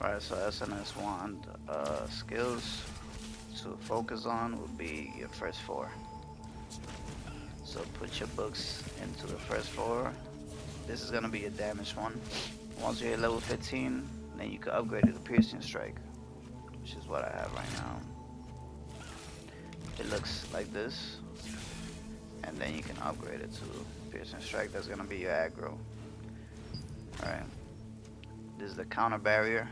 Alright, so SNS wand skills to focus on would be your first four. So put your books into the first four. This is gonna be your damage one. Once you hit level 15, then you can upgrade it to piercing strike, which is what I have right now. It looks like this, and then you can upgrade it to piercing strike. That's gonna be your aggro. Alright, this is the counter barrier,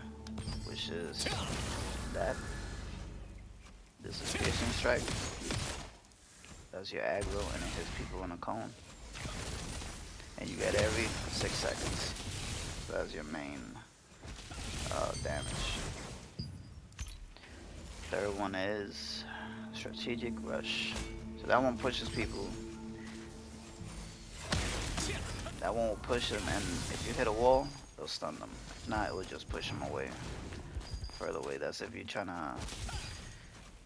which is that. This is piercing strike. That's your aggro, and it hits people in a cone. And you get every 6 seconds. So that's your main damage. Third one is strategic rush. So that one pushes people. That one will push them, and if you hit a wall, it'll stun them. If not, it will just push them away, further away. That's if you're trying to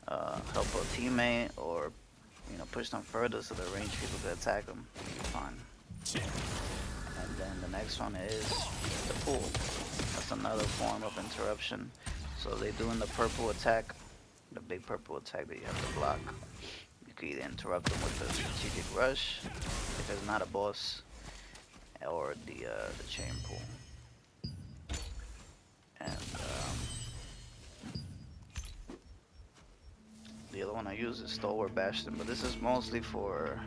help a teammate, or push them further so the ranged people can attack them. You'll be fine. And then the next one is the pool. That's another form of interruption. So they're doing the purple attack, the big purple attack that you have to block. You can either interrupt them with the strategic rush, if it's not a boss, or the chain pool. And the other one I use is Stalwart Bastion, but this is mostly for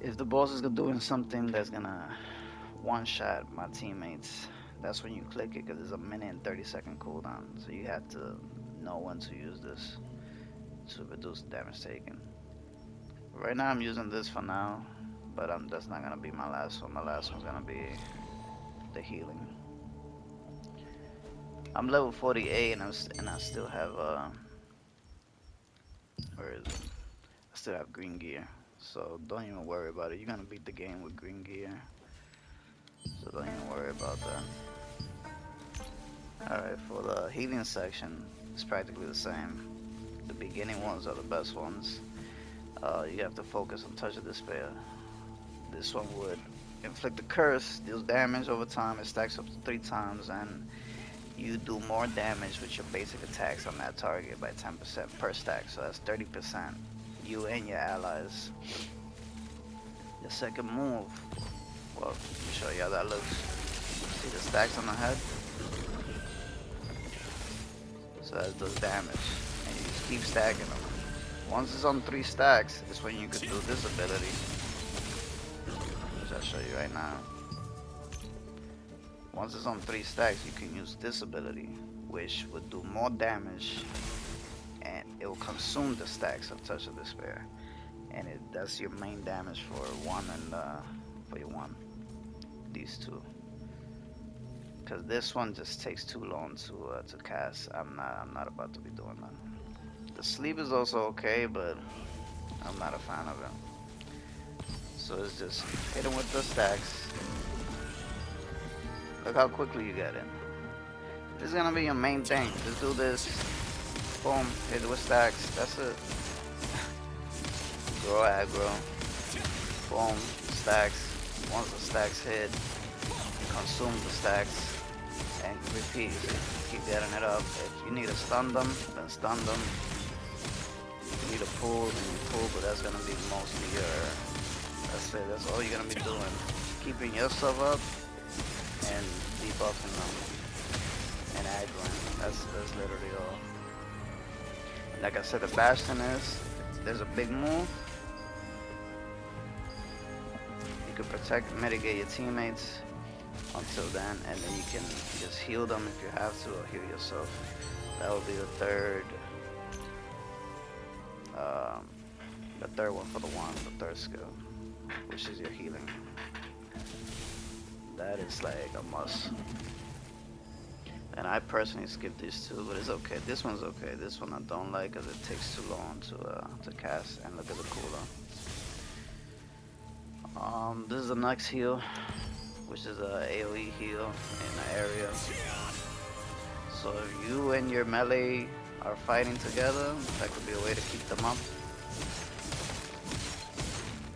if the boss is doing something that's gonna one-shot my teammates. That's when you click it, because it's a minute and 30-second cooldown. So you have to know when to use this to reduce the damage taken. Right now I'm using this for now, but that's not gonna be my last one. My last one's gonna be the healing. I'm level 48, and I still have where is it? I still have green gear. So don't even worry about it. You're gonna beat the game with green gear. So don't even worry about that. Alright, for the healing section, it's practically the same. The beginning ones are the best ones. You have to focus on Touch of Despair. This one would inflict a curse, deals damage over time, it stacks up to 3 times, and you do more damage with your basic attacks on that target by 10% per stack. So that's 30%. You and your allies. The second move, well, let me show you how that looks. See the stacks on the head? So that does damage, and you just keep stacking them. Once it's on 3 stacks, it's when you could do this ability, which I'll show you right now. Once it's on 3 stacks, you can use this ability, which would do more damage, and it will consume the stacks of Touch of Despair, and that's your main damage for 1 and for your 1. These two, because this one just takes too long to cast. I'm not about to be doing that. The sleep is also okay, but I'm not a fan of it. So it's just hit him with the stacks. Look how quickly you get in. This is gonna be your main thing. Just do this. Boom. Hit it with stacks. That's it. Grow aggro. Boom. Stacks. Once the stacks hit, consume the stacks, and repeat. Keep getting it up. If you need to stun them, then stun them. If you need to pull, then you pull, but that's gonna be mostly your. That's it. That's all you're gonna be doing. Keeping yourself up and debuffing them and aggroing. That's literally all. Like I said, the Bastion is, there's a big move. You can protect, mitigate your teammates until then, and then you can just heal them if you have to, or heal yourself. That will be the third one for the third skill, which is your healing. That is like a must. And I personally skip these two, but it's okay. This one's okay. This one I don't like because it takes too long to cast. And look at the cooldown. This is the next heal, which is a AoE heal in the area. So if you and your melee are fighting together, that could be a way to keep them up.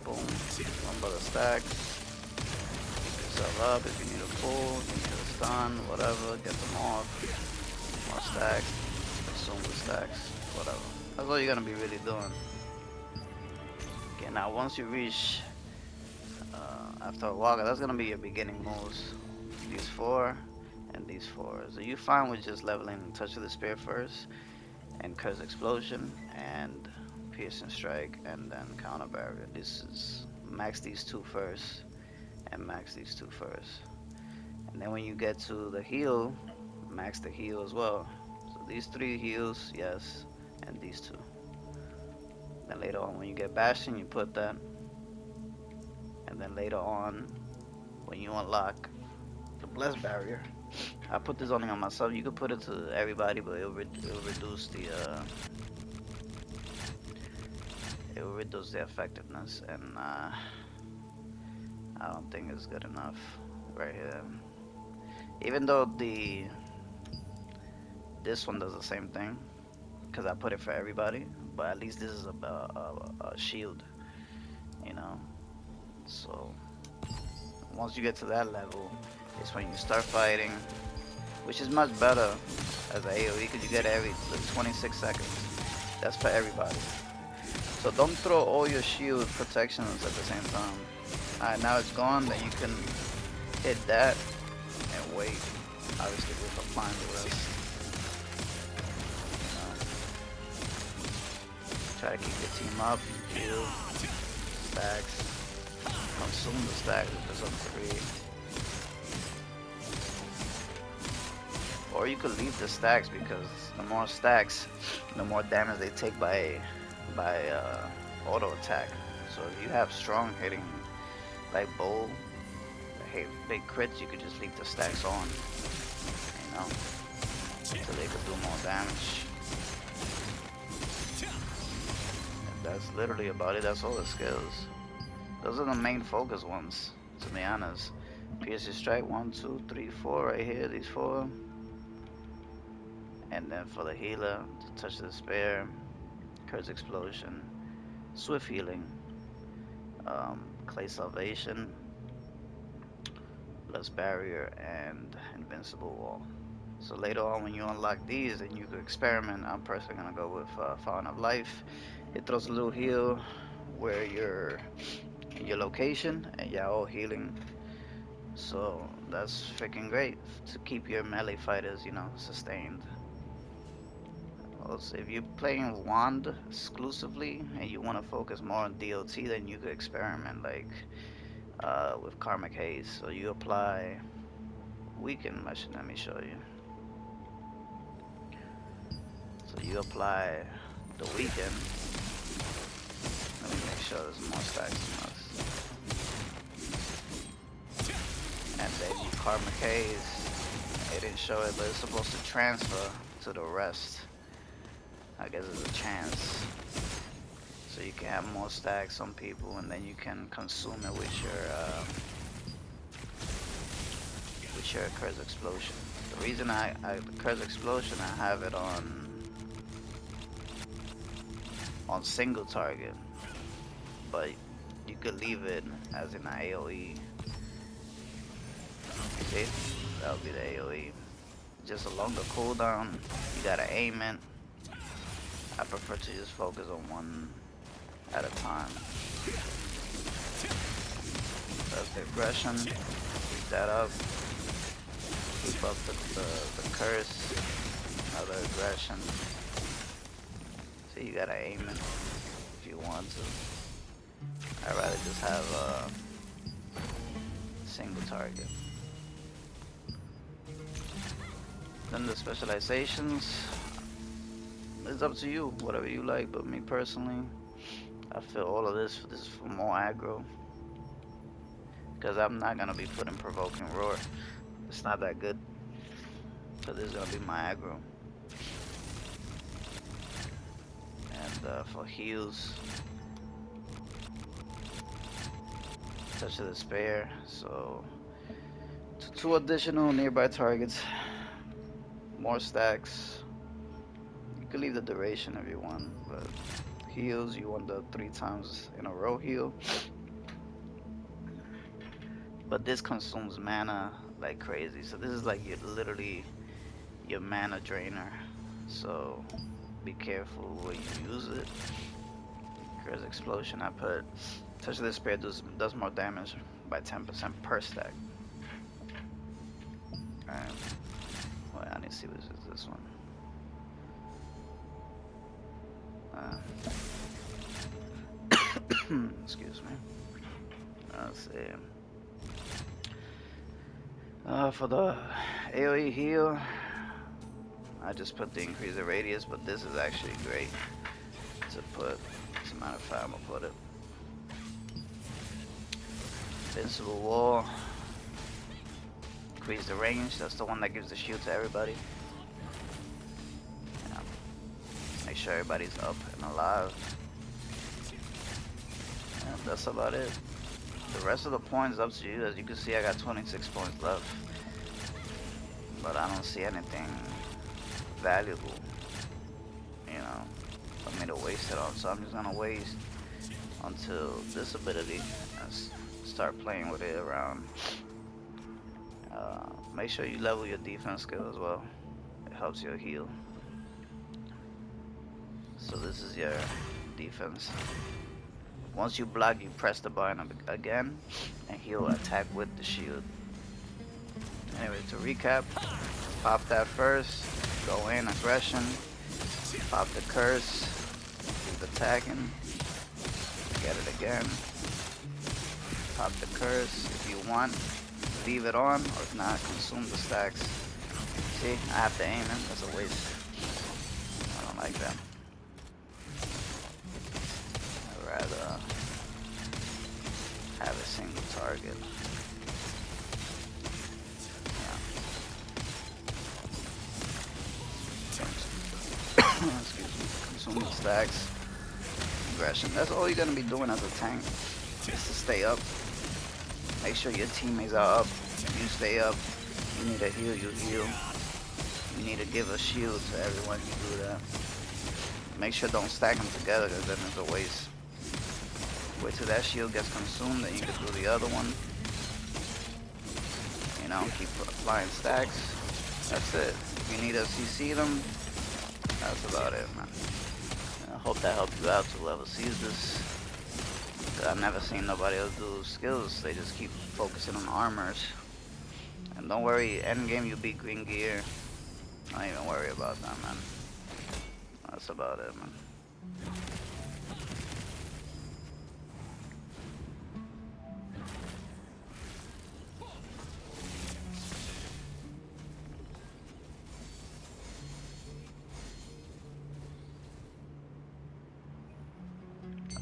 Boom. One by the stack. Pick yourself up if you need a pull. You need a stun, whatever, get them off. More stacks, consume the stacks, whatever. That's all you're gonna be really doing. Okay, now once you reach, after a while, that's gonna be your beginning moves. These four and these four. So you find with just leveling Touch of the Spear first, and Curse Explosion, and Piercing Strike, and then Counter Barrier. This is max these two first, and max these two first. And then when you get to the heal, max the heal as well. So these three heals, yes, and these two. Then later on when you get Bastion, you put that. And then later on, when you unlock the Bless Barrier, I put this only on myself. You could put it to everybody, but it'll reduce the effectiveness, and I don't think it's good enough right here. Even though this one does the same thing, because I put it for everybody, but at least this is a shield, you know. So once you get to that level, it's when you start fighting, which is much better as an AoE because you get it every 26 seconds. That's for everybody. So don't throw all your shield protections at the same time. Alright, now it's gone, then you can hit that and wait. Obviously with applying the rest. Try to keep your team up, heal, stacks, consume the stacks if it's up 3. Or you could leave the stacks because the more stacks, the more damage they take by auto attack. So if you have strong hitting like bow, big crits, you could just leave the stacks on, you know, so they could do more damage. And that's literally about it. That's all the skills. Those are the main focus ones, to be honest. Piercing Strike 1, 2, 3, 4 right here. These 4. And then for the healer, Touch the Spear, Curse Explosion, Swift Healing, Clay Salvation, Bless Barrier, and Invincible Wall. So later on when you unlock these, then you can experiment. I'm personally gonna go with Fountain of Life. It throws a little heal where you're in your location and you're all healing. So that's freaking great to keep your melee fighters, you know, sustained. Also, if you're playing Wand exclusively and you want to focus more on DOT, then you could experiment like with Karmic Haze. So you apply Weaken. Let me show you. So you apply the Weaken. Let me make sure there's more stacks than us. And then you Karmic Haze. It didn't show it, but it's supposed to transfer to the rest. I guess there's a chance. So you can have more stacks on people, and then you can consume it with your Curse Explosion. The reason the Curse Explosion, I have it on single target, but you could leave it as in an AoE. See, that would be the AoE. Just a longer cooldown. You gotta aim it. I prefer to just focus on one at a time. That's the aggression. Keep that up. Keep up the curse. Another aggression. So you gotta aim it if you want to. I'd rather just have a single target. Then the specializations. It's up to you, whatever you like, but me personally, I feel all of this is for more aggro. Because I'm not going to be putting Provoking Roar. It's not that good. So this is going to be my aggro. And for heals, Touch of the Spear. So, 2 additional nearby targets. More stacks. You can leave the duration if you want, but heals, you want the 3 times in a row heal. But this consumes mana like crazy. So this is like your literally your mana drainer. So be careful where you use it. Curse explosion. I put touch of the spear does more damage by 10% per stack. Alright. Wait, I need to see what is this one. Excuse me. Let's see. For the AoE heal, I just put the increase of radius, but this is actually great to put. As a matter of fact, I'm gonna put it. Invincible wall. Increase the range. That's the one that gives the shield to everybody. Yeah. Make sure everybody's up and alive. And that's about it. The rest of the points up to you. As you can see, I got 26 points left, but I don't see anything valuable, you know, for me to waste it on. So I'm just gonna waste until this ability and start playing with it around. Make sure you level your defense skill as well. It helps you heal. So this is your defense. Once you block, you press the button again, and he'll attack with the shield. Anyway, to recap, pop that first, go in, aggression, pop the curse, keep attacking, get it again, pop the curse. If you want, leave it on, or if not, consume the stacks. See, I have to aim in, that's a waste. I don't like that. I'd rather have a single target. Yeah. Excuse me. Consume the stacks. Aggression. That's all you're gonna be doing as a tank. Just to stay up. Make sure your teammates are up. You stay up. You need to heal, you heal. You need to give a shield to everyone you do that. Make sure don't stack them together, because then it's a waste. Wait till that shield gets consumed, then you can do the other one. You know, keep applying stacks. That's it. If you need to CC them, that's about it, man. I hope that helped you out to whoever sees this. I've never seen nobody else do skills. They just keep focusing on armors. And don't worry, end game you beat green gear. Don't even worry about that, man. That's about it, man.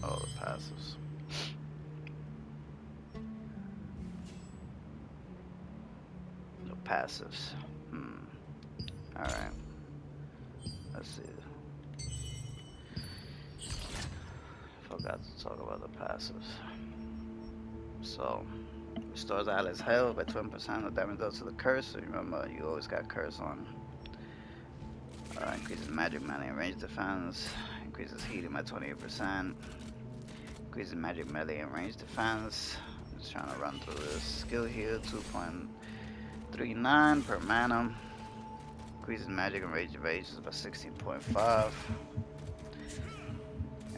Oh, the passives. The passives. Alright. Let's see. Forgot to talk about the passives. So, restores allies' health by 20% of damage dealt to the curse. So remember, you always got curse on. Increases magic melee and range defense. Increases healing by 28%. Increases magic melee and range defense. I'm just trying to run through this. Skill heal 2.39 per mana. Increases magic and range evasions by 16.5.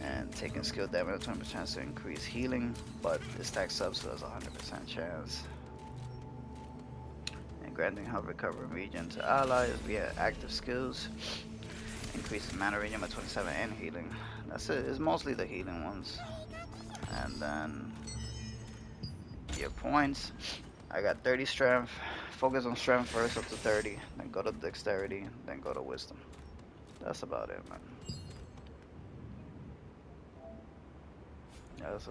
And taking skill damage 20% to increase healing, but it stacks up so there's a 100% chance. And granting health recovery region to allies via active skills. Increases mana region by 27 and healing. That's it. It's mostly the healing ones. And then your points. I got 30 strength. Focus on strength first up to 30. Then go to dexterity. Then go to wisdom. That's about it, man. Yeah, that's